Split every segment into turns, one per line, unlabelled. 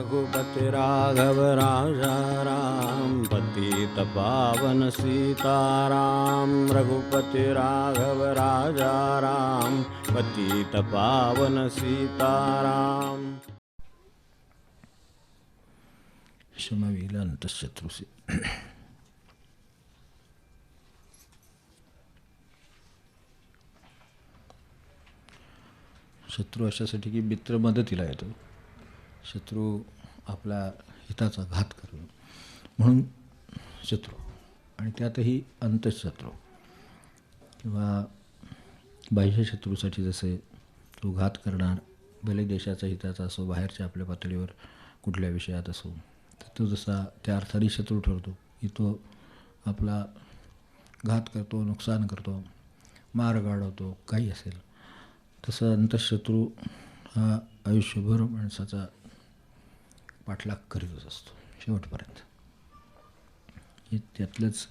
रघुपति राघव राजा राम, पतित पावन सीताराम। रघुपति राघव राजा राम, पतित पावन सीताराम।
शमवील अंतःशत्रुसे। शत्रू अशासाठी की मित्र मदतीला येतो, शत्रू आपला हिताचा घात करतो म्हणून शत्रू, आणि त्यातही अंतःशत्रू किंवा बाह्य शत्रूसाठी जसे तो घात करणार, भले देशाचा हिताचा असो, बाहेरच्या आपल्या पातळीवर कुठल्या विषयात असो, तर तो जसा त्या अर्थाने शत्रू ठरतो की तो आपला घात करतो, नुकसान करतो, मार गाडवतो, काही असेल, तसं अंतःशत्रू हा आयुष्यभर माणसाचा पाठलाग करीतच असतो शेवटपर्यंत. हे त्यातलेच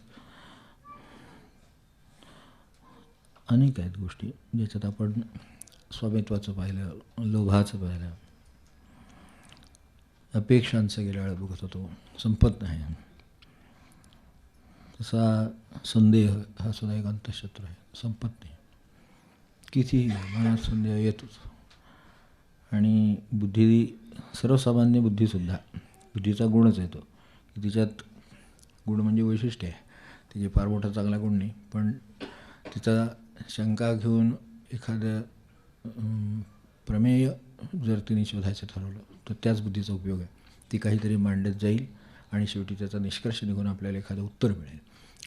अनेक आहेत गोष्टी ज्याच्यात आपण स्वामित्वाचं पाहिलं, लोभाचं पाहिलं, अपेक्षांचं गेल्या वेळा बघत होतो, संपत नाही. तसा संदेह हा सुद्धा एक अंतःशत्रू आहे, संपत नाही, कितीही मनात संदेह येतोच. आणि बुद्धी, सर्वसामान्य बुद्धीसुद्धा, बुद्धीचा गुणच येतो की तिच्यात, गुण म्हणजे वैशिष्ट्य आहे, तिचे फार मोठा चांगला गुण नाही, पण तिचा शंका घेऊन एखादं प्रमेय जर तिने शोधायचं ठरवलं तर त्याच बुद्धीचा उपयोग आहे. ती काहीतरी मांडत जाईल आणि शेवटी त्याचा निष्कर्ष निघून आपल्याला एखादं उत्तर मिळेल.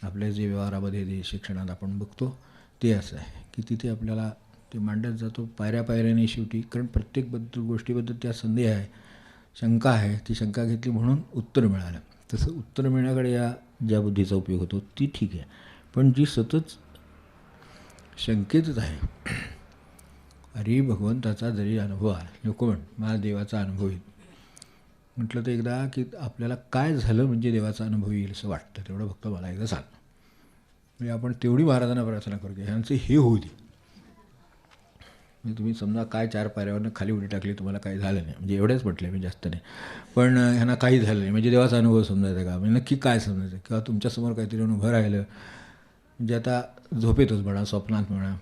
आपल्या जे व्यवहारामध्ये जे शिक्षणात आपण बघतो ते असं आहे की तिथे आपल्याला ते मांडत जातो पायऱ्या पायऱ्याने शेवटी, कारण प्रत्येक गोष्टीबद्दल त्या संदेह आहे, शंका आहे, ती शंका घेतली म्हणून उत्तर मिळालं. तसं उत्तर मिळण्याकडे या ज्या बुद्धीचा उपयोग होतो ती ठीक आहे, पण जी सतत शंकेतच आहे, अरे भगवंताचा जरी अनुभव आला, लोक म्हण मला देवाचा अनुभव येईल, म्हटलं तर एकदा की आपल्याला काय झालं म्हणजे देवाचा अनुभव येईल असं वाटतं, तेवढं फक्त मला एकदा सांग. म्हणजे आपण तेवढी महाराजांना प्रार्थना करतो ह्यांचं हे होऊ दे. म्हणजे तुम्ही समजा काय 4 पायऱ्यावरनं खाली उडी टाकली, तुम्हाला काही झालं नाही, म्हणजे एवढेच म्हटले मी, जास्त नाही, पण ह्यांना काही झालं नाही म्हणजे देवाचा अनुभव समजायचा का, म्हणजे नक्की काय समजायचं, किंवा तुमच्यासमोर काहीतरी उभं राहिलं, म्हणजे आता झोपेतच म्हणा, स्वप्नात म्हणा,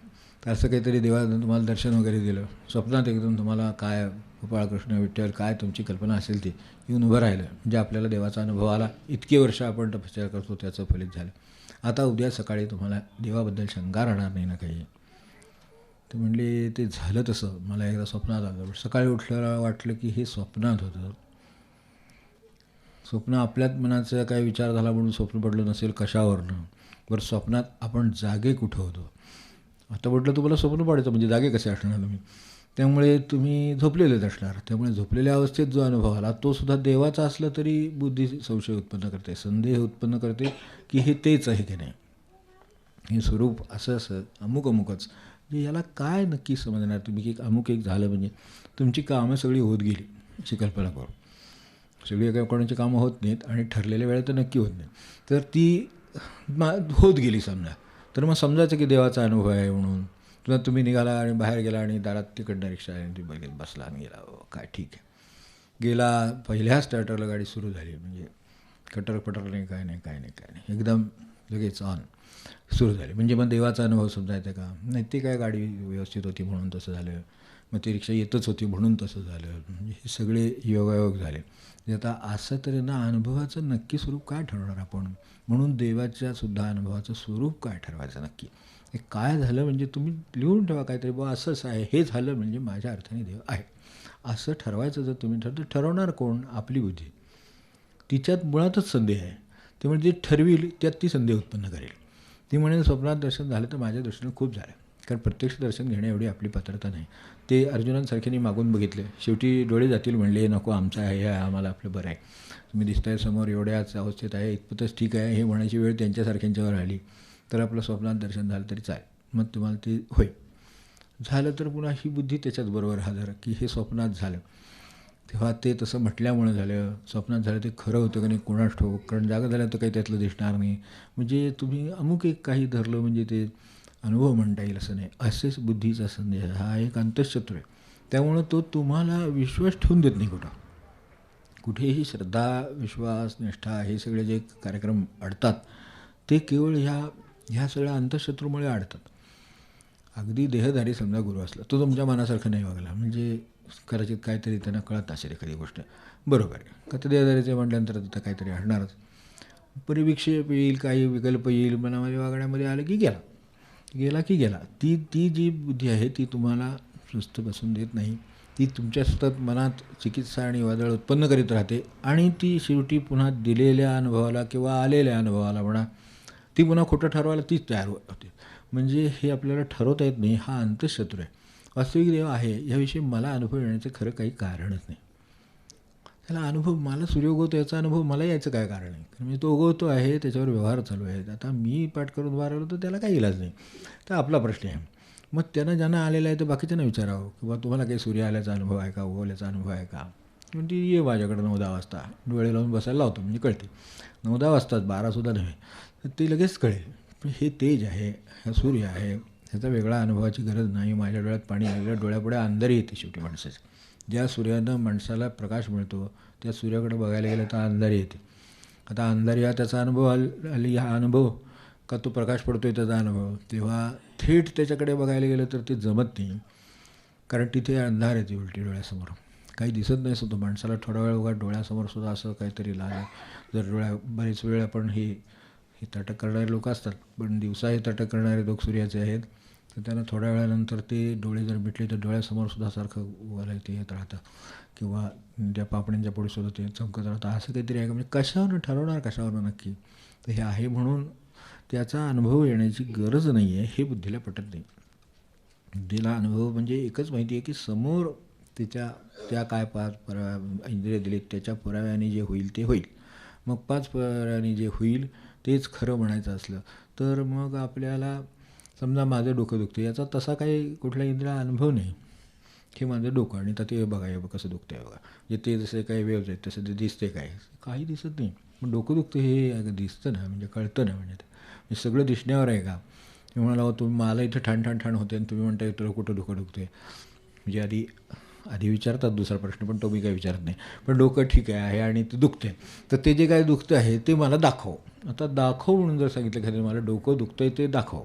तर असं काहीतरी देवानं तुम्हाला दर्शन वगैरे दिलं, स्वप्नात एकदम तुम्हाला काय गोपाळ कृष्ण विठ्ठल काय तुमची कल्पना असेल ती येऊन उभं राहिलं, म्हणजे आपल्याला देवाचा अनुभव आला. इतकी वर्ष आपण तपश्चर्या करतो त्याचं फलित झालं. आता उद्या सकाळी तुम्हाला देवाबद्दल शंका राहणार नाही ना काही. तर म्हणले ते झालं तसं, मला एकदा स्वप्नात आलं, सकाळी उठल्याला वाटलं की हे स्वप्नात होतं, स्वप्न आपल्याच मनाचा काय विचार झाला म्हणून स्वप्न पडलं नसेल कशावरनं, बरं स्वप्नात आपण जागे कुठं होतो. आता म्हटलं तुम्हाला स्वप्न पडायचं म्हणजे जागे कसे असणार तुम्ही, त्यामुळे तुम्ही झोपलेलेच असणार. त्यामुळे झोपलेल्या अवस्थेत जो अनुभव आला तो सुद्धा देवाचा असला तरी बुद्धी संशय उत्पन्न करते, संदेह उत्पन्न करते की हे तेच आहे की नाही, हे स्वरूप असं असं अमुक अमुकच, म्हणजे याला काय नक्की समजणार तुम्ही की अमुक एक झालं म्हणजे तुमची कामं सगळी होत गेली अशी कल्पना करू. सगळी काय कोणाची कामं होत नाहीत आणि ठरलेल्या वेळेत तर नक्की होत नाही, तर ती होत गेली समजा, तर मग समजायचं की देवाचा अनुभव आहे म्हणून. किंवा तुम्ही निघाला आणि बाहेर गेला आणि दारात तिकडनं रिक्षा आहे, ती बघित बसला आणि गेला, काय ठीक आहे, गेला, पहिल्या स्टार्टरला गाडी सुरू झाली, म्हणजे कटर पटर नाही, काय नाही काय नाही काय नाही, एकदम लगेच ऑन सुरू झाली, म्हणजे मग देवाचा अनुभव समजायचा का नाही, ते काय गाडी व्यवस्थित होती म्हणून तसं झालं, मग ती रिक्षा येतच होती म्हणून तसं झालं, म्हणजे हे सगळे योगायोग झाले. आता असं तरी ना अनुभवाचं नक्की स्वरूप काय ठरवणार आपण, म्हणून देवाच्या सुद्धा अनुभवाचं स्वरूप काय ठरवायचं नक्की, हे काय झालं म्हणजे तुम्ही लिहून ठेवा काहीतरी, बुवा असंच आहे, हे झालं म्हणजे माझ्या अर्थाने देव आहे असं ठरवायचं. जर तुम्ही ठरवणार कोण, आपली बुद्धी, तिच्यात मुळातच संदेह आहे, ते म्हणजे ती ठरविल त्यात ती संदेह उत्पन्न करेल. ती म्हणेल स्वप्नात दर्शन झालं तर माझ्या दृष्टीनं खूप झालं, कारण प्रत्यक्ष दर्शन घेण्या एवढी आपली पात्रता नाही. ते अर्जुनांसारख्याने मागून बघितले, शेवटी डोळे जातील, म्हणले नको आमचं आहे, हे आम्हाला आपलं बरं आहे, तुम्ही दिसताय समोर एवढ्याच अवस्थेत आहे, इतपतच ठीक आहे, हे म्हणायची वेळ त्यांच्यासारख्यांच्यावर आली तर आपलं स्वप्नात दर्शन झालं तरी चालेल, मग तुम्हाला ते होय झालं तर पुन्हा ही बुद्धी त्याच्याच बरोबर हजर की हे स्वप्नात झालं, तेव्हा ते तसं म्हटल्यामुळं झालं, स्वप्नात झालं ते खरं होतं का नाही कोणास ठाऊक, कारण जागा झालं तर काही त्यातलं दिसणार नाही, म्हणजे तुम्ही अमुक एक काही धरलं म्हणजे ते अनुभव म्हणता येईल असं नाही. असेच बुद्धीचा संदेह हा एक अंतःशत्रू आहे, त्यामुळं तो तुम्हाला विश्वास ठेवून देत नाही कुठेही श्रद्धा, विश्वास, निष्ठा हे सगळे जे कार्यक्रम अडतात ते केवळ ह्या सगळ्या अंतःशत्रूमुळे अडतात. अगदी देहधारी समजा गुरु असला, तो तुमच्या मनासारखं नाही वागला म्हणजे कदाचित काहीतरी त्यांना कळत असेल एखादी गोष्ट, बरोबर आहे का? तर देहधारीचे म्हटल्यानंतर तिथं काहीतरी असणारच. परिविक्षेप येईल, काही विकल्प येईल, मनामध्ये वागण्यामध्ये आलं की गेला. ती जी बुद्धी आहे ती तुम्हाला सुस्त बसून देत नाही. ती तुमच्या सतत मनात चिकित्सा आणि वादळ उत्पन्न करीत राहते आणि ती शेवटी पुन्हा दिलेल्या अनुभवाला किंवा आलेल्या अनुभवाला म्हणा, ती पुन्हा खोटं ठरवायला तीच तयार होते. म्हणजे हे आपल्याला ठरवता येत नाही, हा अंतःशत्रू आहे. वास्तविक देव आहे याविषयी मला अनुभव येण्याचं खरं काही कारणच नाही. त्याला अनुभव, मला सूर्य उगवतो याचा अनुभव मला यायचं काय कारण आहे? कारण मी तो उगवतो आहे, त्याच्यावर व्यवहार चालू आहेत. आता मी पाठ करून उभा राहिलो तर त्याला काही इलाज नाही, तर आपला प्रश्न आहे. मग त्यांना ज्यांना आलेलं आहे तर बाकीच्यांना विचारावं किंवा तुम्हाला काही सूर्य आल्याचा अनुभव आहे का, उगवल्याचा अनुभव आहे का? म्हणजे ये माझ्याकडे 9-10 वाजता डोळे लावून बसायला लावतो, म्हणजे कळते. 9-10 वाजताच, 12सुद्धा नव्हे, तर ते लगेच कळेल. पण हे तेज आहे, हा सूर्य आहे, ह्याचा वेगळा अनुभवाची गरज नाही. माझ्या डोळ्यात पाणी आलेलं, डोळ्यापुढे अंधारी येते शेवटी माणसाची. ज्या सूर्यानं माणसाला प्रकाश मिळतो त्या सूर्याकडे बघायला गेलं तर अंधारी येते. आता अंधारी हा त्याचा अनुभव आली, हा अनुभव का तो प्रकाश पडतो आहे त्याचा अनुभव, तेव्हा थेट त्याच्याकडे बघायला गेलं तर ते जमत नाही, कारण तिथे अंधार येते उलटी डोळ्यासमोर, काही दिसत नाही सुद्धा माणसाला. थोडा वेळ उगा डोळ्यासमोर सुद्धा असं काहीतरी लाल, जर बरेच वेळ आपण हे ताटक करणारे लोक असतात, पण दिवसा हे ताटक करणारे लोक सूर्याचे आहेत, तर त्यांना थोड्या वेळानंतर ते डोळे जर मिटले तर डोळ्यासमोर सुद्धा सारखं उगायला ते येत राहतं किंवा त्या पापण्यांच्या पुढे सुद्धा ते चमकत राहतं. असं काहीतरी आहे का? म्हणजे कशावरून ठरवणार, कशावरून नक्की? तर हे आहे म्हणून त्याचा अनुभव येण्याची गरज नाही आहे, हे बुद्धीला पटत नाही. बुद्धीला अनुभव म्हणजे एकच माहिती आहे की समोर त्या काय 5 इंद्रिय दिलीत त्याच्या पुराव्याने जे होईल ते होईल. मग 5 पुराव्याने जे होईल तेच खरं म्हणायचं असलं तर मग आपल्याला समजा माझं डोकं दुखतं, याचा तसा काही कुठल्या इंद्रियाला अनुभव नाही, हे माझं डोकं आणि तर ते बघा हे कसं दुखतं आहे बघा, म्हणजे ते जसे काही वेव्ज आहेत तसं ते दिसते, काय काही दिसत नाही. पण डोकं दुखतं हे दिसतं ना, म्हणजे कळतं ना. म्हणजे सगळं दिसण्यावर आहे का? मी म्हणाला तुम्ही मला इथं ठाण होते आणि तुम्ही म्हणताय तुला कुठं डोकं दुखतं आहे? म्हणजे आधी विचारतात दुसरा प्रश्न, पण तो मी काही विचारत नाही. पण डोकं ठीक आहे आणि ते दुखतं आहे, तर ते जे काय दुखतं आहे ते मला दाखव. आता दाखव म्हणून जर सांगितलं की मला डोकं दुखतं आहे ते दाखव,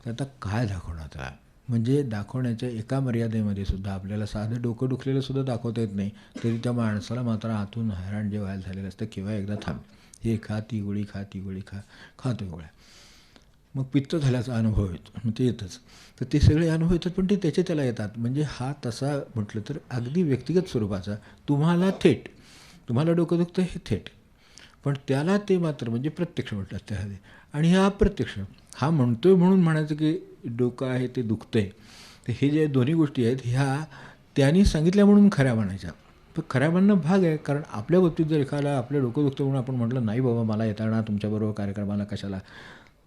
तर आता काय दाखवणार? आता म्हणजे दाखवण्याच्या एका मर्यादेमध्ये सुद्धा आपल्याला साधं डोकं दुखलेलं सुद्धा दाखवता येत नाही, तरी त्या माणसाला मात्र आतून हैराण जे व्हायला झालेलं असतं, केव्हा एकदा थांब, हे खा, ती गोळी खातो गोळ्या, मग पित्त झाल्याचा अनुभव येतो, मग ते येतच. तर ते सगळे अनुभव येतात, पण ते त्याला येतात. म्हणजे हा तसा म्हटलं तर अगदी व्यक्तिगत स्वरूपाचा, तुम्हाला डोकं दुखतं हे थेट, पण त्याला ते मात्र म्हणजे प्रत्यक्ष म्हटलं त्यामध्ये. आणि हा अप्रत्यक्ष, हा म्हणतोय म्हणून म्हणायचं की डोकं आहे ते दुखतं आहे, तर हे जे दोन्ही गोष्टी आहेत ह्या त्यांनी सांगितल्या म्हणून खऱ्या म्हणायच्या. पण खऱ्या म्हणणं भाग आहे, कारण आपल्या बाबतीत जर एखादा आपलं डोकं दुखतं म्हणून आपण म्हटलं नाही बाबा मला येताना तुमच्याबरोबर कार्यक्रमाला कशाला,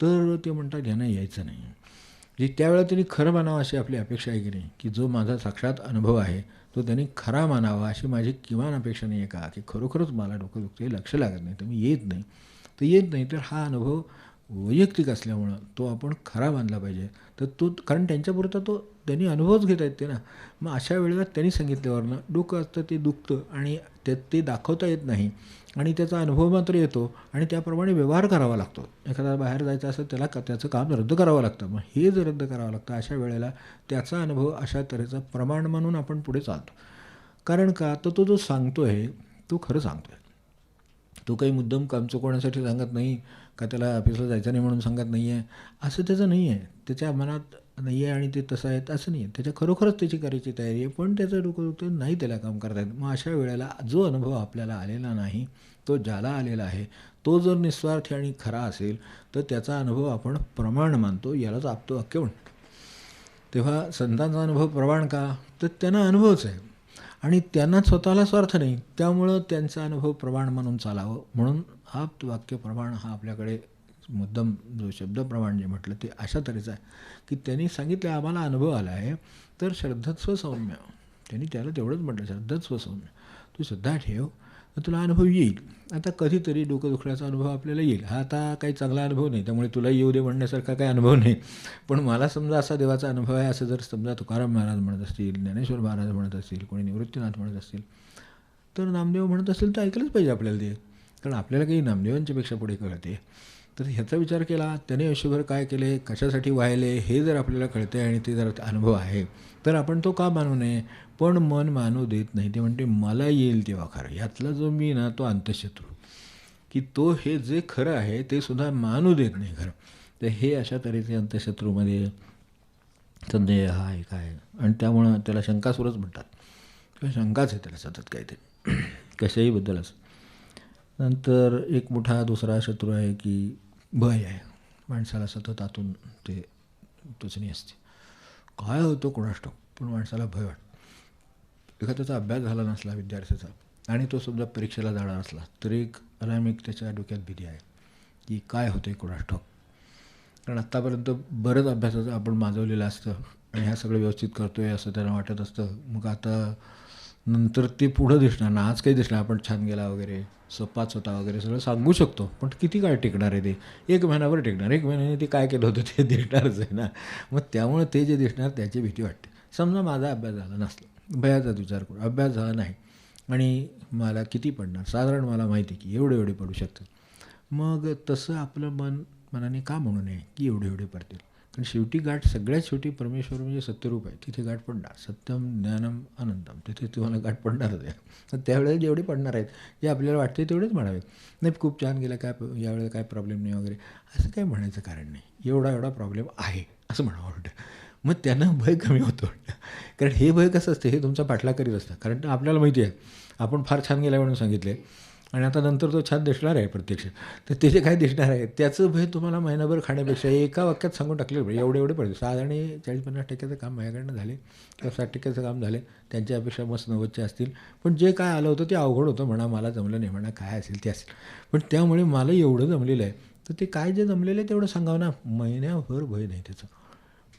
तर ते म्हणतात ह्यांना यायचं नाही. म्हणजे त्यावेळेला त्यांनी खरं मानावं अशी आपली अपेक्षा आहे की नाही, की जो माझा साक्षात अनुभव आहे तो त्यांनी खरा मानावा अशी माझी किमान अपेक्षा नाही आहे का, की खरोखरच मला डोकं दुखतं हे लक्ष लागत नाही तर मी येत नाही, तर हा अनुभव वैयक्तिक असल्यामुळं तो आपण खरा मानला पाहिजे. तर तो कारण त्यांच्यापुरता तो त्यांनी अनुभवच घेता येते ना. मग अशा वेळेला त्यांनी सांगितल्यावरनं डोकं असतं ते दुखतं आणि ते दाखवता येत नाही आणि त्याचा अनुभव मात्र येतो आणि त्याप्रमाणे व्यवहार करावा लागतो. एखादा बाहेर जायचं असेल त्याला त्याचं काम रद्द करावं लागतं, मग हे जर रद्द करावं लागतं अशा वेळेला त्याचा अनुभव अशा तऱ्हेचा प्रमाण म्हणून आपण पुढे चालतो. कारण का, तर तो जो सांगतो आहे तो खरं सांगतो आहे, तो काही मुद्दाम काम चुकवण्यासाठी सांगत नाही का, त्याला ऑफिसला जायचं नाही म्हणून सांगत नाही आहे, असं त्याचं नाही आहे. त्याच्या मनात नाही आहे आणि ते तसं आहे असं नाही आहे, त्याच्या खरोखरच त्याची करायची तयारी आहे, पण त्याचं डोकं दुखतं नाही त्याला काम करता येत. मग अशा वेळेला जो अनुभव आपल्याला आलेला नाही तो ज्याला आलेला आहे तो जर निस्वार्थी आणि खरा असेल तर त्याचा अनुभव आपण प्रमाण मानतो, यालाच आप्तवाक्य म्हणतो. तेव्हा संतांचा अनुभव प्रमाण का, तर त्यांना अनुभवच आहे आणि त्यांना स्वतःला स्वार्थ नाही, त्यामुळं त्यांचा अनुभव प्रमाण म्हणून चालावं. म्हणून आप्तवाक्य प्रमाण हा आपल्याकडे मुद्दाम जो शब्द प्रमाण जे म्हटलं ते अशा तऱ्हेचं आहे की त्यांनी सांगितलं आम्हाला अनुभव आला आहे, तर श्रद्धस्व सौम्य, त्यांनी त्याला तेवढंच म्हटलं श्रद्धस्व सौम्य, तू श्रद्धा ठेव तर तुला अनुभव येईल. आता कधीतरी डोकं दुखण्याचा अनुभव आपल्याला येईल, हा आता काही चांगला अनुभव नाही, त्यामुळे तुला येऊ दे म्हणण्यासारखा काही अनुभव नाही. पण मला समजा असा देवाचा अनुभव आहे असं जर समजा तुकाराम महाराज म्हणत असतील, ज्ञानेश्वर महाराज म्हणत असतील, कोणी निवृत्तीनाथ म्हणत असतील, तर नामदेव म्हणत असेल तर ऐकलंच पाहिजे आपल्याला ते, कारण आपल्याला काही नामदेवांच्यापेक्षा पुढे कळते. तर ह्याचा विचार केला त्याने आयुष्यभर काय केले, कशासाठी वाहिले, हे जर आपल्याला कळते आणि ते जर अनुभव आहे तर आपण तो का मानू नये. पण मन मानू देत नाही. ते म्हणते मला येईल तेव्हा खरं. यातला जो मी ना तो अंतःशत्रू, की तो हे जे खरं आहे ते सुद्धा मानू देत नाही खरं. तर हे अशा तऱ्हेचे अंतःशत्रूमध्ये संदेह हा एक आहे. आणि त्यामुळं त्याला शंकासुरच म्हणतात, किंवा शंकाच आहे त्याला सतत काय ते कशाहीबद्दलच. नंतर एक मोठा दुसरा शत्रू आहे की भय आहे. माणसाला सतत आतून ते टोचणी असते. काय होतं कोणास ठाऊक, पण माणसाला भय वाटतं. एखाद्याचा अभ्यास झाला नसला विद्यार्थ्याचा आणि तो समजा परीक्षेला जाणार असला तर एक अनामिक त्याच्या डोक्यात भीती आहे की काय होतं कोणास ठाऊक. कारण आत्तापर्यंत बरंच अभ्यासाचं आपण माजवलेलं असतं आणि ह्या सगळं व्यवस्थित करतो आहे असं त्यांना वाटत असतं. मग आता नंतर ते पुढं दिसणार ना, आज काही दिसणार आपण छान गेला वगैरे, सपाच होता वगैरे सगळं सांगू शकतो, पण किती काळ टिकणार आहे ते. 1 महिनाभर टिकणार, 1 महिन्याने ते काय केलं होतं ते दिसणारच आहे ना. मग त्यामुळे ते जे दिसणार त्याची भीती वाटते. समजा माझा अभ्यास झाला नसला, भयाचाच विचार करू, अभ्यास झाला नाही आणि मला किती पडणार, साधारण मला माहिती आहे की एवढे पडू शकतात. मग तसं आपलं मनाने का म्हणू नये की एवढे पडतील. कारण शेवटी गाठ सगळ्यात शेवटी परमेश्वर म्हणजे सत्यरूप आहे, तिथे गाठ पडणार. सत्यम ज्ञानम अनंतम, तिथे तुम्हाला गाठ पडणारच आहे. तर त्यावेळेला जेवढे पडणार आहेत जे आपल्याला वाटते तेवढेच म्हणावेत. नाही खूप छान गेलं, काय यावेळेला काय प्रॉब्लेम नाही वगैरे असं काही म्हणायचं कारण नाही. एवढा प्रॉब्लेम आहे असं म्हणावं वाटतं. मग त्यानं भय कमी होतं वाटतं. कारण हे भय कसं असतं, हे तुमचा पाठलाग करीत असतं. कारण आपल्याला माहिती आहे आपण फार छान गेला म्हणून सांगितले आणि आता नंतर तो छान दिसणार आहे प्रत्यक्ष, तर ते जे काय दिसणार आहे त्याचं भय तुम्हाला महिनाभर खाण्यापेक्षा एका वाक्यात सांगून टाकले एवढे पडते. साधारण 40-50% काम माझ्याकडनं झाले किंवा 60% काम झाले. त्यांच्या अपेक्षा मस्त 90च्या असतील, पण जे काय आलं होतं ते अवघड होतं म्हणा, मला जमलं नाही म्हणा, काय असेल ते असेल. पण त्यामुळे मला एवढं जमलेलं आहे तर ते काय जे जमलेलं आहे तेवढं सांगावं ना. महिन्याभर भय नाही त्याचं,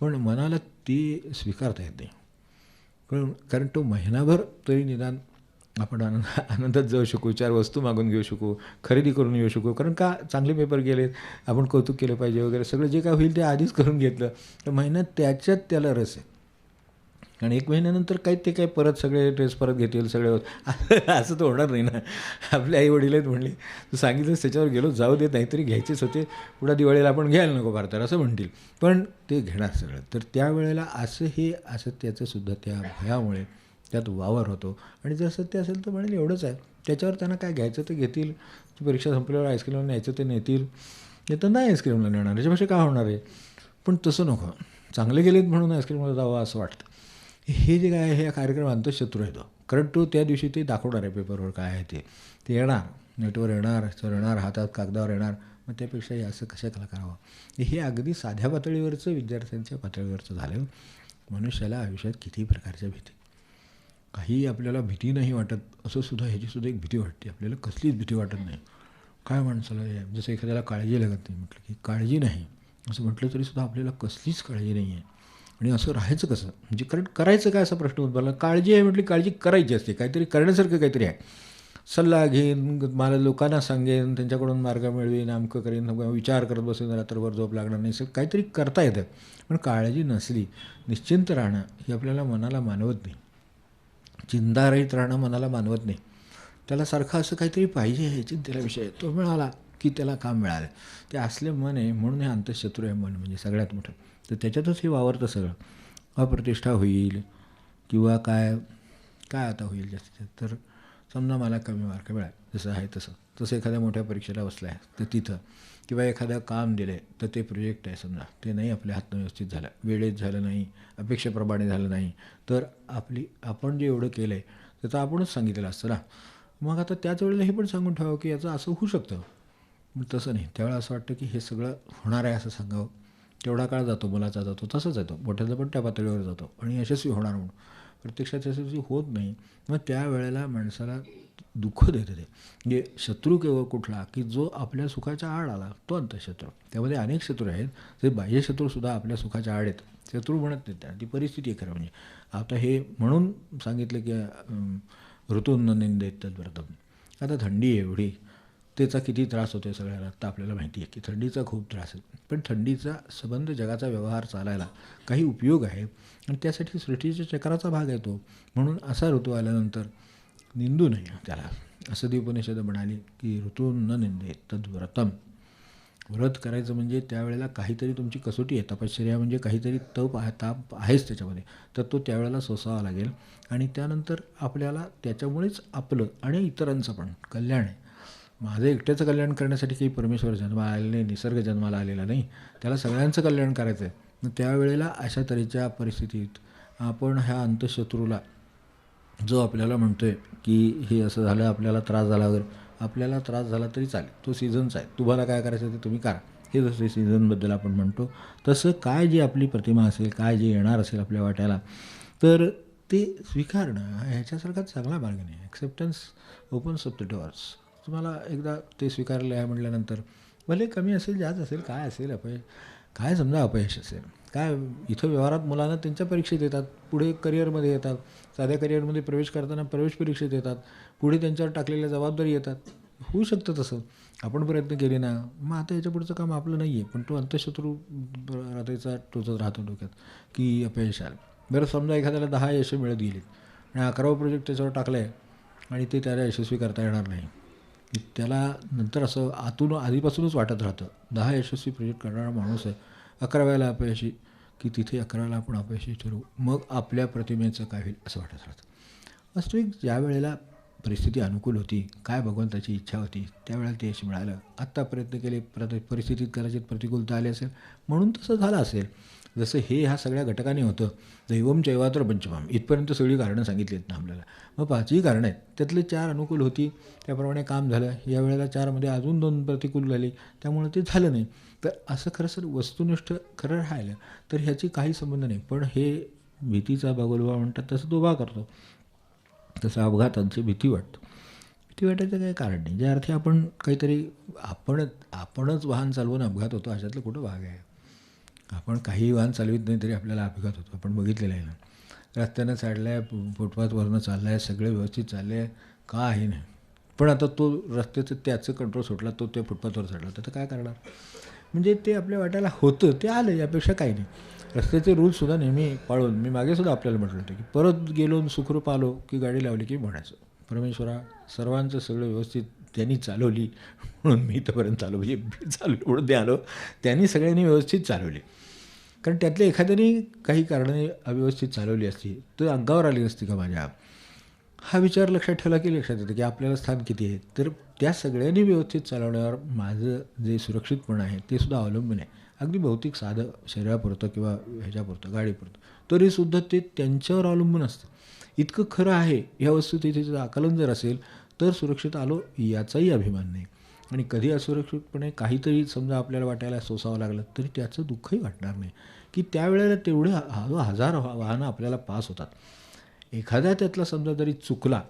पण मनाला ते स्वीकारता येत नाही. कारण तो महिनाभर तरी निदान आपण आनंदात जाऊ शकू, 4 वस्तू मागून घेऊ शकू, खरेदी करून येऊ शकू. कारण का चांगले पेपर गेलेत, आपण कौतुक केलं पाहिजे वगैरे सगळं जे काय होईल ते आधीच करून घेतलं तर महिन्यात त्याच्यात त्याला रस आहे. आणि 1 महिन्यानंतर ते काय परत सगळे ड्रेस परत घेतील सगळे असं तर होणार नाही ना. आपले आई वडील आहेत म्हणले, तू सांगितलंस त्याच्यावर गेलो, जाऊ देत, नाहीतरी घ्यायचेच होते, पुढं दिवाळीला आपण घ्यायला नको भारतात असं म्हणतील, पण ते घेणार सगळं. तर त्यावेळेला असं त्याचंसुद्धा त्या भयामुळे त्यात वावर होतो. आणि जर सत्य असेल तर म्हणेल एवढंच आहे, त्याच्यावर त्यांना काय घ्यायचं ते घेतील, परीक्षा संपल्यावर आईस्क्रीमला न्यायचं ते नेतील, नाही तर नाही आईस्क्रीमला नेणार, याच्यापेक्षा काय होणार आहे. पण तसं नको, चांगले गेलेत म्हणून आईस्क्रीमला जावं असं वाटतं. हे जे काय आहे हे कार्यक्रम अंतःशत्रू आहे तो. कारण तो त्या दिवशी ते दाखवणार आहे पेपरवर काय आहे ते येणार, नेटवर येणार, सर येणार, हातात कागदावर येणार. मग त्यापेक्षा हे असं कशाला करावं. हे अगदी साध्या पातळीवरचं विद्यार्थ्यांच्या पातळीवरचं झालं. मनुष्याला आयुष्यात किती प्रकारच्या भीती, काही आपल्याला भीती नाही वाटत असं सुद्धा ह्याचीसुद्धा एक भीती वाटते. आपल्याला कसलीच भीती वाटत नाही. काय माणसाला जसं एखाद्याला काळजी लागत नाही, म्हटलं की काळजी नाही असं म्हटलं तरीसुद्धा आपल्याला कसलीच काळजी नाही आहे. आणि असं राहायचं कसं, म्हणजे कारण करायचं काय असा प्रश्न उद्भवला. काळजी आहे म्हटली, काळजी करायची असते, काहीतरी करण्यासारखं काहीतरी आहे. सल्ला घेईन, मला लोकांना सांगेन, त्यांच्याकडून मार्ग मिळवीन, अमकं करीन, विचार करत बसून रात्रभर झोप लागणार नाही, सगळं काहीतरी करता येतं. पण काळजी नसली, निश्चिंत राहणं हे आपल्याला मनाला मानवत नाही. चिंतारहित राहणं मनाला मानवत नाही. त्याला सारखं असं काहीतरी पाहिजे आहे, चिंतेला विषय, तो मिळाला की त्याला काम मिळालं. ते असले मन आहे म्हणून हे अंतःशत्रू आहे मन, म्हणजे सगळ्यात मोठं. तर त्याच्यातच हे वावरतं सगळं. अप्रतिष्ठा होईल किंवा काय आता होईल जास्तीत जास्त. तर समजा मला कमी मार्क मिळाले, जसं आहे तसं एखाद्या मोठ्या परीक्षेला बसला आहे तर तिथं, किंवा एखादं काम दिलं आहे तर ते प्रोजेक्ट आहे समजा, ते नाही आपल्या हातनं व्यवस्थित झालं, वेळेत झालं नाही, अपेक्षेप्रमाणे झालं नाही, तर आपण जे एवढं केलं आहे त्याचं आपणच सांगितलेलं असतं ना. मग आता त्याच वेळेला हे पण सांगून ठेवावं की याचं असं होऊ शकतं. पण तसं नाही. त्यावेळेला असं वाटतं की हे सगळं होणार आहे असं सांगावं. तेवढा काळ जातो, मुलाचा जातो, तसंच येतो, मोठ्याचा पण त्या पातळीवर जातो आणि यशस्वी होणार म्हणून. प्रत्यक्षात यशस्वी होत नाही. मग त्यावेळेला माणसाला दुःख देतं ते. म्हणजे शत्रू केवळ कुठला, की जो आपल्या सुखाच्या आड आला तो अंतःशत्रू. त्यामध्ये अनेक शत्रू आहेत, ते बाह्य शत्रूसुद्धा आपल्या सुखाच्या आड आहेत. शत्रू म्हणत नाहीत त्यांना, ती परिस्थिती आहे खरं म्हणजे. आता हे म्हणून सांगितलं की ऋतूंना निंदेत तद्व्रतम. आता थंडी आहे एवढी, त्याचा किती त्रास होतो आहे सगळ्याला तर आपल्याला माहिती आहे की थंडीचा खूप त्रास आहे. पण थंडीचा संबंध जगाचा व्यवहार चालायला काही उपयोग आहे आणि त्यासाठी सृष्टीच्या चक्राचा भाग आहे तो. म्हणून असा ऋतू आल्यानंतर निंदू नये त्याला. असं ती उपनिषद म्हणाली की ऋतून न निंदे तद्व्रतम. व्रत करायचं म्हणजे त्यावेळेला काहीतरी तुमची कसोटी आहे, तपश्चर्या म्हणजे काहीतरी ताप आहेच त्याच्यामध्ये, तर तो त्यावेळेला सोसावा लागेल. आणि त्यानंतर आपल्याला त्याच्यामुळेच आपलं आणि इतरांचं पण कल्याण आहे. माझं एकट्याचं कल्याण करण्यासाठी काही परमेश्वर जन्माला आलेला नाही, निसर्ग जन्माला आलेला नाही, त्याला सगळ्यांचं कल्याण करायचं आहे. मग त्यावेळेला अशा तऱ्हेच्या परिस्थितीत आपण ह्या अंतःशत्रूला जो आपल्याला म्हणतो आहे की हे असं झालं, आपल्याला त्रास झाला वगैरे, आपल्याला त्रास झाला तरी चालेल, तो सीझनचा आहे, तुम्हाला काय करायचं ते तुम्ही करा, हे जसं सीझनबद्दल आपण म्हणतो तसं काय जी आपली प्रतिमा असेल, काय जे येणार असेल आपल्या वाट्याला, तर ते स्वीकारणं ह्याच्यासारखा चांगला मार्ग नाही. Acceptance opens up the doors. तुम्हाला एकदा ते स्वीकारलं आहे म्हटल्यानंतर भले कमी असेल, जास्त असेल, काय असेल अपयश, काय समजा अपयश असेल, काय इथं व्यवहारात मुलांना त्यांच्या परीक्षेत येतात, पुढे करिअरमध्ये येतात, साध्या करिअरमध्ये प्रवेश करताना प्रवेश परीक्षेत येतात, पुढे त्यांच्यावर टाकलेल्या जबाबदारी येतात. होऊ शकतं तसं, आपण प्रयत्न केले ना, मग आता याच्या पुढचं काम आपलं नाही आहे, पण तो अंतःशत्रू रात्रीचा टोचत राहतो डोक्यात की अपयश आलं. बरं समजा एखाद्याला 10 यश मिळत गेली आणि 11वा प्रोजेक्ट त्याच्यावर टाकलं आहे आणि ते त्याला यशस्वी करता येणार नाही, त्याला नंतर असं आतून आधीपासूनच वाटत राहतं 10 यशस्वी प्रोजेक्ट करणारा माणूस आहे, 11व्याला अपयशी, की तिथे 11ला आपण अपयशी ठरवू, मग आपल्या प्रतिमेचं काय होईल असं वाटत राहतं. वास्तविक ज्या वेळेला परिस्थिती अनुकूल होती, काय भगवंताची इच्छा होती, त्यावेळेला ते यश मिळालं. आत्ता प्रयत्न केले, परिस्थितीत कदाचित प्रतिकूलता आली असेल म्हणून तसं झालं असेल. जसं हे ह्या सगळ्या घटकांनी होतं, दैवम चैवात्र पंचमम, इथपर्यंत सगळी कारणं सांगितली आहेत ना आपल्याला. मग 5ही कारणं आहेत, त्यातले 4 अनुकूल होती, त्याप्रमाणे काम झालं. या वेळेला 4मध्ये अजून 2 प्रतिकूल झाली, त्यामुळे ते झालं नाही. तर असं खरं सर वस्तुनिष्ठ खरं राहिलं तर ह्याची काही संबंध नाही. पण हे भीतीचा बागोलवा म्हणतात तसं तो उभा करतो, तसं अपघातांची भीती वाटतो. भीती वाटायचं काही कारण नाही. ज्या अर्थी आपण काहीतरी आपणच वाहन चालवून अपघात होतो, अशातलं कुठं भाग आहे. आपण काही वाहन चालवित नाही तरी आपल्याला अपघात होतो, आपण बघितलेलं आहे ना. रस्त्यानं चाललं आहे, फुटपाथवरनं चाललं आहे, सगळे व्यवस्थित चालले आहे, काही नाही. पण आता तो रस्त्याचं त्याचं कंट्रोल सुटला, तो त्या फुटपाथवर चढला, तर काय करणार. म्हणजे ते आपल्या वाट्याला होतं, ते आलं, यापेक्षा काही नाही. रस्त्याचे रूल्ससुद्धा नेहमी पाळून, मी मागेसुद्धा आपल्याला म्हटलं होतं की परत गेलो सुखरूप आलो की गाडी लावली की म्हणायचं परमेश्वरा सर्वांचं सगळं व्यवस्थित त्यांनी चालवली म्हणून मी इथंपर्यंत आलो, म्हणजे मी चालवलं म्हणून ते आलो, त्यांनी सगळ्यांनी व्यवस्थित चालवली. कारण त्यातल्या एखाद्याने काही कारणे अव्यवस्थित चालवली असती तर अंगावर आली असती का माझ्या, हा विचार लक्षात ठेवला की लक्षात येतं की आपल्याला स्थान किती आहे. तर त्या सगळ्यांनी व्यवस्थित चालवण्यावर माझं जे सुरक्षितपण आहे ते सुद्धा अवलंबून आहे. अगदी भौतिक साधं शरीरापुरतं किंवा ह्याच्यापुरतं गाडीपुरतं तरीसुद्धा ते त्यांच्यावर अवलंबून असतं. इतकं खरं आहे ह्या वस्तुस्थितीचं आकलन जर असेल तर सुरक्षित आलो याचाही अभिमान नाही. आणि कधी असुरक्षितपणे काहीतरी समजा आपल्याला वाटायला सोसावं लागलं तरी त्याचं दुःखही वाटणार नाही की त्यावेळेला तेवढे 1000 वाहनं आपल्याला पास होतात. एखाद्या त्यातला समजा जरी चुकला,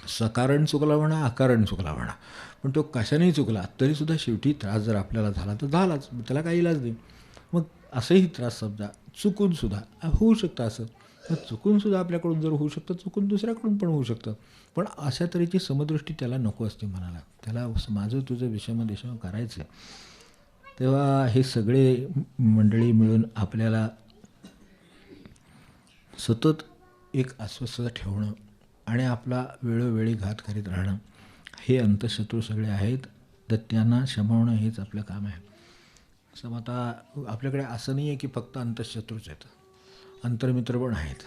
सकारण चुकला म्हणा, अकारण चुकला म्हणा, पण तो कशानेही चुकला तरीसुद्धा शेवटी त्रास जर आपल्याला झाला तर झालाच, त्याला काही इलाज नाही. मग असंही त्रास समजा चुकूनसुद्धा होऊ शकतं. असं तर चुकूनसुद्धा आपल्याकडून जर होऊ शकतं, चुकून दुसऱ्याकडून पण होऊ शकतं. पण अशा तऱ्हेची समदृष्टी त्याला नको असते मनाला. त्याला माझं तुझं विषम देशम करायचं आहे. तेव्हा हे सगळे मंडळी मिळून आपल्याला सतत एक अस्वस्थता ठेवणं आणि आपला वेळोवेळी घात करीत राहणं, हे अंतःशत्रू सगळे आहेत. तर त्यांना शमवणं हेच आपलं काम आहे. सम आता आपल्याकडे असं नाही आहे की फक्त अंतःशत्रूच आहेत, अंतर्मित्र पण आहेत.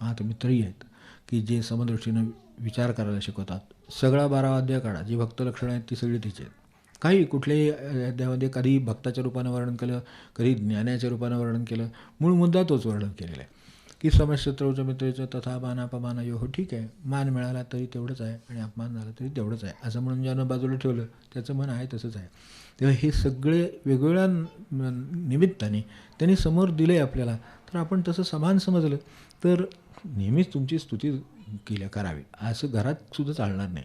आता मित्रही आहेत की जे समदृष्टीनं विचार करायला शिकवतात. सगळा 12 अध्याय काढा, जी भक्त लक्षणं आहेत ती सगळी तिची आहेत. काही कुठल्याही अध्यायामध्ये कधी भक्ताच्या रूपानं वर्णन केलं, कधी ज्ञानाच्या रूपानं वर्णन केलं, मूळ मुद्दा तोच वर्णन केलेला आहे की समशत्रूचं मित्रेचं तथा मानापमान यो. हो ठीक आहे, मान मिळाला तरी तेवढंच आहे आणि अपमान झाला तरी तेवढंच आहे, असं म्हणून ज्यानं बाजूला ठेवलं त्याचं मन आहे तसंच आहे. तेव्हा हे सगळे वेगवेगळ्या निमित्ताने त्यांनी समोर दिलं आहे आपल्याला, तर आपण तसं समान समजलं तर नेहमीच तुमची स्तुती करावी. असं घरात सुद्धा चालणार नाही.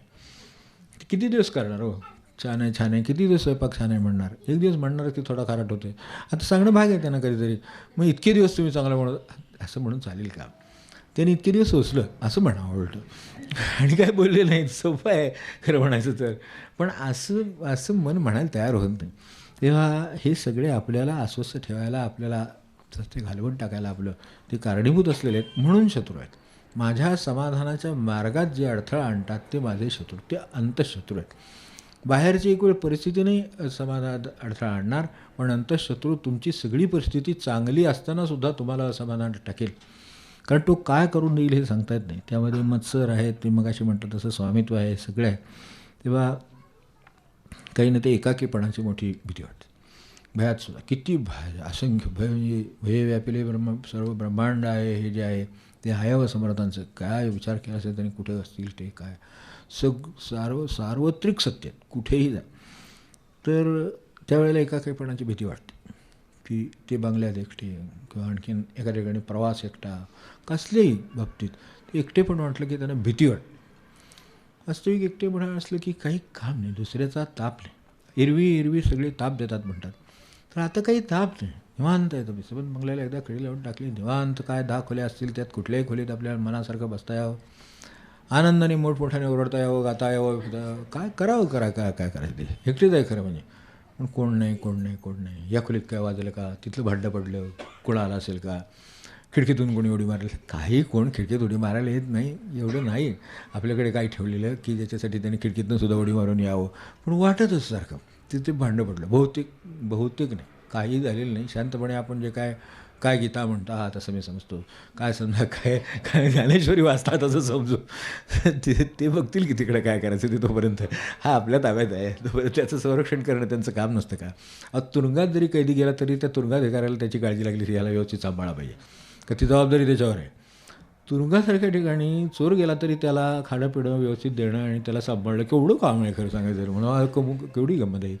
किती दिवस करणार हो, छान आहे छान आहे, किती दिवस स्वयंपाक छान आहे म्हणणार, एक दिवस म्हणणार की थोडा खाराट होते, आता सांगणं भाग आहे त्यांना कधीतरी. मग इतके दिवस तुम्ही चांगलं म्हणत असं म्हणून चालेल का. त्यांनी इतके दिवस सोचलं असं म्हणावं उलटं, आणि काय बोलले नाही, सोपं आहे खरं म्हणायचं तर. पण असं मन म्हणायला तयार होत नाही. तेव्हा हे सगळे आपल्याला अस्वस्थ ठेवायला, आपल्याला ते घालवून टाकायला आपलं ते कारणीभूत असलेले आहेत, म्हणून शत्रू आहेत. माझ्या समाधानाच्या मार्गात जे अडथळा आणतात ते माझे शत्रू, ते अंतःशत्रू आहेत. बाहेरची एक वेळ परिस्थिती नाही समाधानात अडथळा आणणार, पण अंतःशत्रू तुमची सगळी परिस्थिती चांगली असतानासुद्धा तुम्हाला असमाधान टाकेल. कारण तो काय करून देईल हे सांगता येत नाही. त्यामध्ये मत्सर आहे, ते मगाशी म्हणतात तसं स्वामित्व आहे, सगळं आहे. तेव्हा काही ना ते एकाकीपणाची मोठी भीती वाटते. भयात सुद्धा किती भय, असंख्य भय, म्हणजे भय व्यापिले सर्व ब्रह्मांड आहे. हे जे आहे ते हयावं समर्थांचं काय विचार केला असेल त्यांनी, कुठे असतील ते काय सार्वत्रिक सत्य आहेत, कुठेही जा. तर त्यावेळेला एकाकीपणाची भीती वाटते की ते बंगल्यात एकटे किंवा आणखीन एका ठिकाणी प्रवास एकटा, कसल्याही बाबतीत ते एकटेपण वाटलं की त्यांना भीती वाटते. वास्तविक एकटेपणा असलं की काही काम नाही, दुसऱ्याचा ताप नाही. एरवी सगळे ताप देतात म्हणतात, तर आता काही ताप नाही, निवांत आहे. तुम्ही सबंध बंगल्याला एकदा कडी लावून टाकली, निवांत. काय 10 खोल्या असतील, त्यात कुठल्याही खोलीत आपल्याला मनासारखं बसता यावं, आनंदाने मोठमोठ्याने ओरडता यावं, गाता यावं. काय करावं, काय करायचं ते एकटेच आहे खरं म्हणजे. पण कोण नाही. या खोलीत काय वाजलं का, तिथलं भांडं पडलं, कोण आला असेल का, खिडकीतून कोणी उडी मारली, काही कोण खिडकीत उडी मारायला येत नाही, एवढं नाही आपल्याकडे काही ठेवलेलं की ज्याच्यासाठी त्यांनी खिडकीतनं सुद्धा उडी मारून यावं. पण वाटतच सारखं तिथे भांडं पडलं. बहुतेक नाही, काही झालेलं नाही. शांतपणे आपण जे काय गीता म्हणता हा तसं मी समजतो, काय समजा काय ज्ञानेश्वरी वाचतात असं समजू. ते बघतील की तिकडे काय करायचं ते, तोपर्यंत हा आपल्या ताब्यात आहे, तोपर्यंत त्याचं संरक्षण करणं त्यांचं काम नसतं का. तुरुंगात जरी कैदी गेला तरी त्या तुरुंगाधिकाऱ्याला त्याची काळजी लागली की याला व्यवस्थित सांभाळा पाहिजे, का ती जबाबदारी त्याच्यावर आहे. तुरुंगासारख्या ठिकाणी चोर गेला तरी त्याला खाणं पिणं व्यवस्थित देणं आणि त्याला सांभाळणं केवढं काम आहे खरं सांगायचं म्हणून, केवढी गंमत आहे.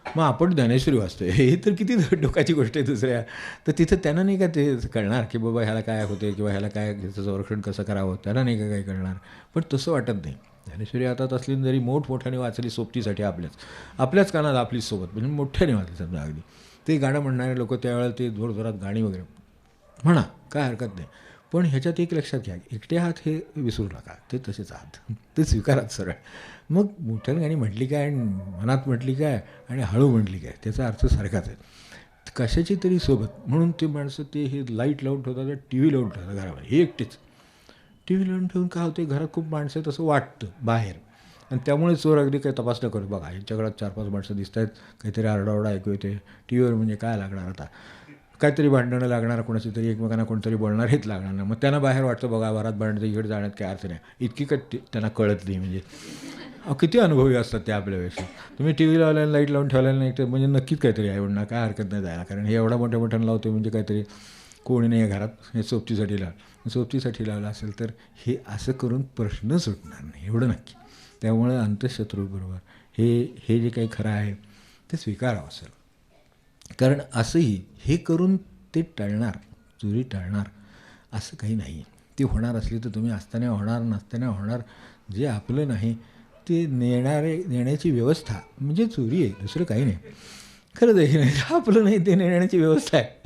मग आपण ज्ञानेश्वरी वाचतोय, हे तर किती डोकाची गोष्ट आहे दुसऱ्या. तर तिथं त्यांना नाही का ते कळणार की बाबा ह्याला काय होते किंवा ह्याला काय त्याचं संरक्षण कसं करावं, त्यांना नाही का काही कळणार. पण तसं वाटत नाही. ज्ञानेश्वरी हातात असली जरी मोठमोठ्याने वाचली सोबतीसाठी आपल्याच कानात आपली सोबत, म्हणजे मोठ्याने वाचली समजा अगदी. ते गाणं म्हणणारे लोक त्यावेळेला ते जोरजोरात गाणी वगैरे म्हणा, काय हरकत नाही. पण ह्याच्यात एक लक्षात घ्या, एकटे आहात हे विसरू नका, ते तसेच आहात, ते स्वीकारात सरळ. मग मोठ्यानं गाणी म्हटली काय आणि मनात म्हटली काय आणि हळू म्हटली काय, त्याचा अर्थ सारखाच आहे. कशाची तरी सोबत म्हणून ते माणसं ते हे लाईट लावून ठेवतात, टी व्ही लावून ठेवतात घरामध्ये, हे एकटेच. टी व्ही लावून ठेवून काय होते, घरात खूप माणसं आहेत असं वाटतं बाहेर, आणि त्यामुळे चोर अगदी काही तपास न करतो. बघा यांच्या घरात 4-5 माणसं दिसत आहेत, काहीतरी आरडाओरडा ऐकू येते, टी व्हीवर म्हणजे काय लागणार आता, काहीतरी भांडणं लागणार, कोणाची तरी एकमेकांना कोणतरी बोलणार, हेच लागणार ना. मग त्यांना बाहेर वाटतं बघा वरात भांडतं, इकडे जाण्यात काय अर्थ नाही. इतकी का त्यांना कळत नाही. म्हणजे किती अनुभवी असतात ते आपल्यापेक्षा. तुम्ही टी व्ही लावल्यानं लाईट लावून ठेवलेलं नाही तर म्हणजे नक्कीच काहीतरी आहे म्हणणार, काय हरकत नाही जायला. कारण हे एवढा मोठ्यानं लावतो म्हणजे काहीतरी कोणी नाही आहे घरात, हे सोबतीसाठी लावलं असेल तर हे असं करून प्रश्न सुटणार नाही, एवढं नक्की. त्यामुळं अंतःशत्रूबरोबर हे जे काही खरं आहे ते स्वीकारावं असेल. कारण असंही हे करून ते टळणार, चोरी टळणार असं काही नाही. ती होणार असली तर तुम्ही असताना होणार, नसताना होणार. जे आपलं नाही ते नेण्याची व्यवस्था म्हणजे चोरी आहे, दुसरं काही नाही. खरंच आहे की नाही, आपलं नाही ते नेण्याची व्यवस्था आहे.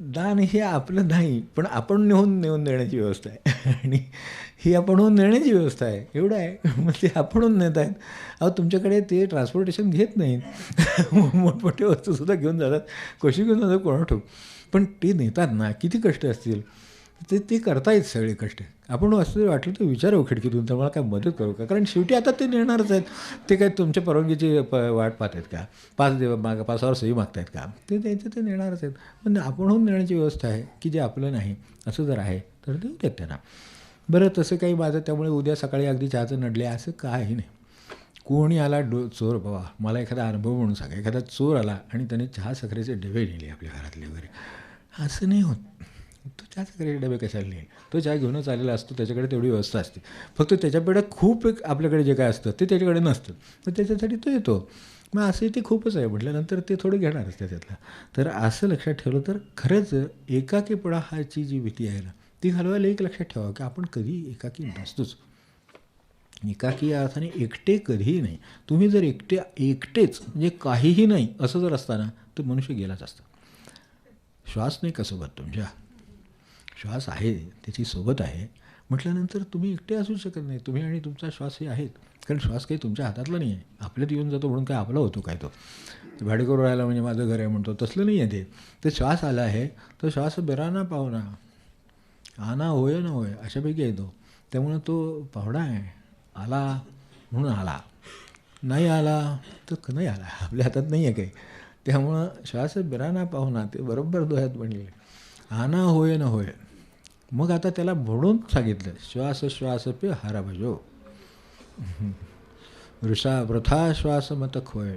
दान हे आपलं नाही, पण आपण नेऊन देण्याची व्यवस्था आहे, आणि ही आपणहून नेण्याची व्यवस्था आहे, एवढं आहे. मग ते आपणहून नेत आहेत. अहो तुमच्याकडे ते ट्रान्सपोर्टेशन घेत नाहीत, मोठमोठे वस्तूसुद्धा घेऊन जातात, कशी घेऊन जातात कोणा ठेवू, पण ते नेतात ना, किती कष्ट असतील ते करतायत सगळे कष्ट. आपण असं वाटलं तर विचारावं खिडकीतून, तर मला काय मदत करू का, कारण शेवटी आता ते नेणारच आहेत. ते काय तुमच्या परवानगीची वाट पाहत आहेत का, 5 पासावर सही मागत आहेत का, ते द्यायचं ते नेणारच आहेत. पण आपणहून नेण्याची व्यवस्था आहे की जे आपलं नाही असं जर आहे तर देऊ देत त्यांना. बरं तसं काही माझं त्यामुळे उद्या सकाळी अगदी चहाचं नडले असं काही नाही. कोणी आला चोर, बाबा मला एखादा अनुभव म्हणून सांगा, एखादा चोर आला आणि त्याने चहा साखरेचे डबे नेले आपल्या घरातले वगैरे, असं नाही होत. तो चहा साखरेचे डबे कशाला नेईल, तो चहा घेऊनच आलेला असतो, त्याच्याकडे तेवढी व्यवस्था असते. फक्त त्याच्यापेक्षा खूप एक आपल्याकडे जे काय असतं ते त्याच्याकडे नसतं, तर त्याच्यासाठी तो येतो. मग असंही ते खूपच आहे म्हटल्यानंतर ते थोडं घेणारच त्याच्यातलं. तर असं लक्षात ठेवलं तर खरंच एकाकीपणा हाची जी भीती आहे ना, ती घालवायला एक लक्षात ठेवा की आपण कधी एकाकी नसतोच. एकाकी या अर्थाने एकटे कधीही नाही. तुम्ही जर एकटेच म्हणजे काहीही नाही असं जर असताना तर मनुष्य गेलाच असता. श्वास नाही का सोबत तुमच्या, श्वास आहे, त्याची सोबत आहे म्हटल्यानंतर तुम्ही एकटे असू शकत नाही. तुम्ही आणि तुमचा श्वास हे आहेत, कारण श्वास काही तुमच्या हातातला नाही आहे. आपल्यात येऊन जातो म्हणून काय आपला होतो काय, तो भाडेकरू राहायला म्हणजे माझं घर आहे म्हणतो, तसलं नाही आहे ते. तर श्वास आला आहे तर श्वास बेराना पाहुणा, आना होय न होय अशापैकी आहे तो. त्यामुळं तो पाहुणा आहे, आला म्हणून आला, नाही आला तर नाही आला, आपल्या हातात नाही आहे काही. त्यामुळं श्वास बिराना पाहुणा ते बरोबर दोह्यात म्हणले, आना होय न होय. मग आता त्याला म्हणून सांगितलं, श्वास श्वास पे हारा भजो, वृषा वृथा श्वास मत खोय.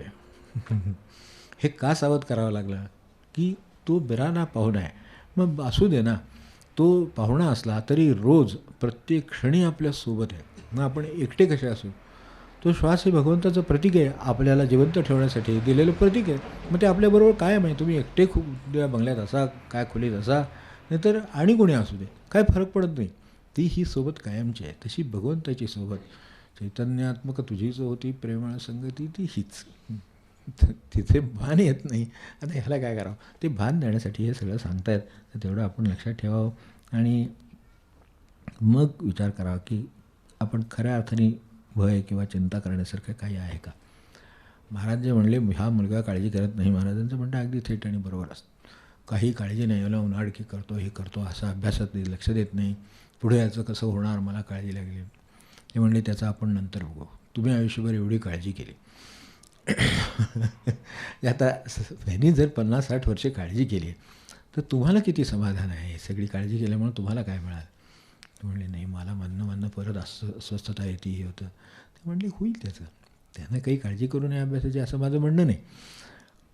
हे का सावध करावं लागलं की तो बिराना पाहुणा आहे. मग असू दे ना, तो पाहुणा असला तरी रोज प्रत्येक क्षणी आपल्यासोबत आहे. मग आपण एकटे कसे असू. तो श्वास हे भगवंताचं प्रतीक आहे, आपल्याला जिवंत ठेवण्यासाठी दिलेलं प्रतीक आहे. मग ते आपल्याबरोबर कायम आहे. तुम्ही एकटे त्या बंगल्यात असा, काय खोलीत असा, नाहीतर आणि कोणी असू दे, काय फरक पडत नाही. ती ही सोबत कायमची आहे. तशी भगवंताची सोबत, चैतन्यात्मक तुझी जो होती प्रेमळ संगती, ती हीच. तिथे भान येत नाही. आता ह्याला काय करावं. ते भान देण्यासाठी हे सगळं सांगतायत, तर तेवढं आपण लक्षात ठेवावं आणि मग विचार करावा की आपण खऱ्या अर्थाने भय किंवा चिंता करण्यासारखं काही आहे का. महाराज जे म्हणले, हा मुलगा काळजी करत नाही, महाराजांचं म्हणणं अगदी थेट आणि बरोबर असतं. काही काळजी नाही, याला उन्हाळकी करतो, हे करतो, असं अभ्यासात लक्ष देत नाही, पुढे याचं कसं होणार मला काळजी लागली. ते म्हणले त्याचं आपण नंतर बघू, तुम्ही आयुष्यभर एवढी काळजी केली. आता ह्यांनी जर 50-60 वर्षे काळजी केली तर तुम्हाला किती समाधान आहे. सगळी काळजी केल्यामुळे तुम्हाला काय मिळालं. ते म्हणले नाही, मला म्हणणं परत अस्वस्थता येते, हे होतं. ते म्हणले होईल त्याचं, त्यानं काही काळजी करू नये अभ्यासाची, असं माझं म्हणणं नाही.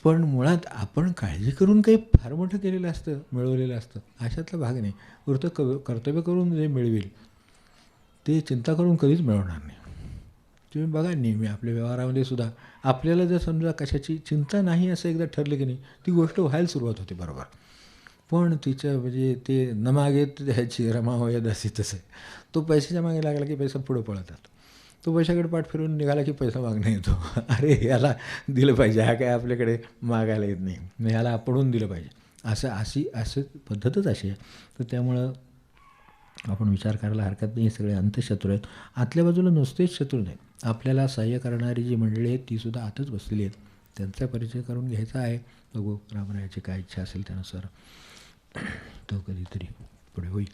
पण मुळात आपण काळजी करून काही फार मोठं केलेलं असतं, मिळवलेलं असतं, अशातला भाग नाही. उरतं कर्तव्य करून जे मिळवेल ते चिंता करून कधीच मिळवणार नाही. तुम्ही बघा नेहमी आपल्या व्यवहारामध्ये सुद्धा आपल्याला जर समजा कशाची चिंता नाही असं एकदा ठरलं की नाही, ती गोष्ट व्हायला सुरुवात होते बरोबर. पण तिचं म्हणजे ते न मागेत ह्याची रमा होया दासी, तसं तो पैशाच्या मागे लागला की पैसा पुढं पळतात. तो पैशाकडे पाठ फिरून निघाला की पैसा मागणं येतो. अरे ह्याला दिलं पाहिजे, हा काय आपल्याकडे मागायला येत नाही, ह्याला आपणहून दिलं पाहिजे, असं पद्धतच अशी आहे. तर त्यामुळं आपण विचार करायला हरकत नाही. हे सगळे अंतशत्रू आहेत. आतल्या बाजूला नुसतेच शत्रू नाहीत, आपल्याला सहाय्य करणारी जी मंडळी आहेत ती सुद्धा आतच बसलेली आहेत. त्यांचा परिचय करून घ्यायचा आहे. बघू रामरायाची काय इच्छा असेल त्यानुसार तो कधीतरी पुढे होईल.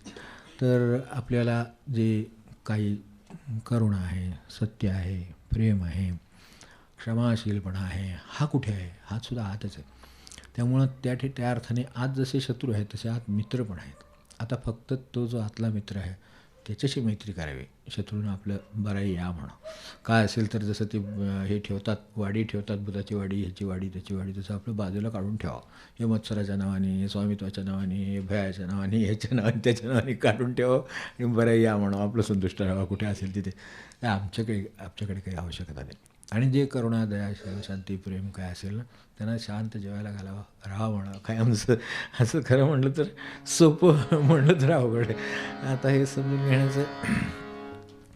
तर आपल्याला जे काही करुणा आहे, सत्य आहे, प्रेम आहे, क्षमाशीलपणा आहे, हा कुठे आहे. हात सुद्धा आतच आहे. त्यामुळं त्या अर्थाने आत जसे शत्रू आहेत तसे आत मित्र पण आहेत. आता फक्त तो जो आतला मित्र आहे त्याच्याशी मैत्री करावी. शत्रूनं आपलं बराई या म्हणा काय असेल तर, जसं ते हे ठेवतात, वाडी ठेवतात, बुधाची वाडी, ह्याची वाडी, त्याची वाडी, तसं आपलं बाजूला काढून ठेवावं. हे मत्सराच्या नावाने, हे स्वामित्वाच्या नावाने, हे भयाच्या नावाने, ह्याच्या नावाने, त्याच्या नावाने काढून ठेवावं आणि बराई या म्हणा, आपलं संतुष्ट राहावं कुठे असेल तिथे. आमच्याकडे काही आवश्यकता नाही. आणि जे करुणा, दया, शांती, प्रेम काय असेल ना, त्यांना शांत जेवायला घालावं, राहा म्हणा. काय आमचं असं खरं म्हटलं तर सोपं, म्हणलं तर अवघड आहे. आता हे समजून घेण्याचं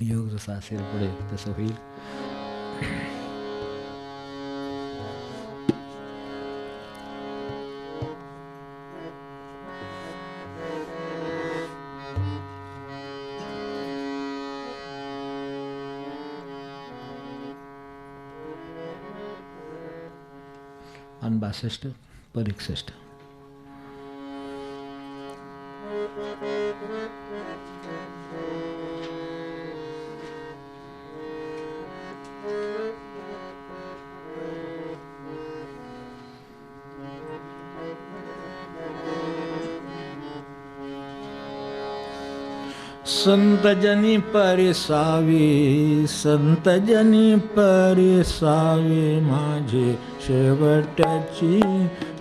योग जसा असेल पुढे तसं होईल. आणि 62 पद 61. संतजनी परिसावी, संतजनी परिसावी, माझे शेवटची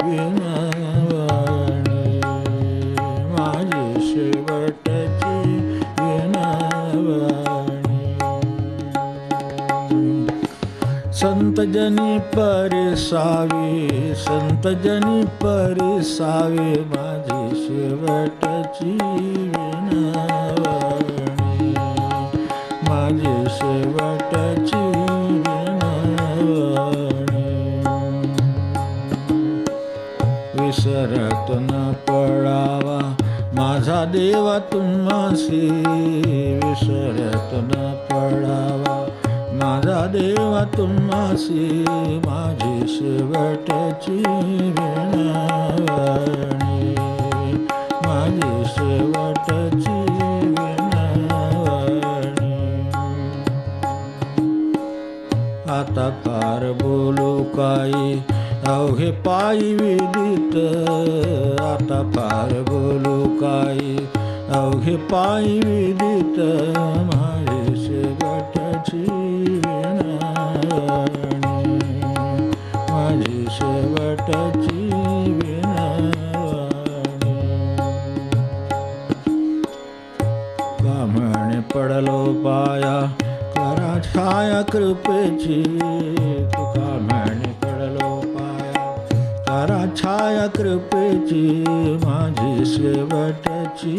विनवणी, माझे शेवटची विनवणी. संतजनी परिसावी, संतजनी परिसावी, माझे शेवटची विनवणी, माझे शेवटची विनवणी. विसरत न पडावा माझा देवा तुम्हासी, विसरत न पडावा माझा देवा तुम्हासी, माझी शेवटची विनवणी, माझी माझी शेवटची विनवणी. आता फार बोलू काही अवघे पायी विदित, आता फार बोलू काही अवघे पायी विदित, माझी शेवटची विनवणी, माझी शेवटची विनवणी. का म्हणे पडलो पाया करा छाया कृपेची, तुका म्हणे पडलो पाया करा छाया कृपेची, माझी शेवटची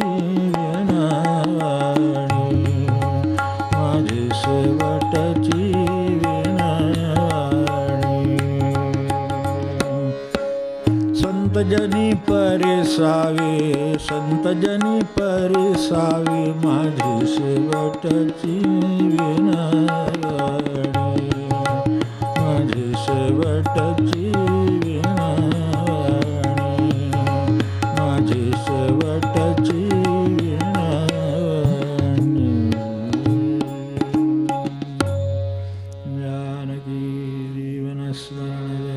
विनवणी, माझी शेवटची विनवणी. संतजनी परिसावे, संतजनी परिसावे, माझी शेवटची विनवणी, माझी शेवटची विनवणी, माझी शेवटची विनवणी. जानकी जीवनस्मरण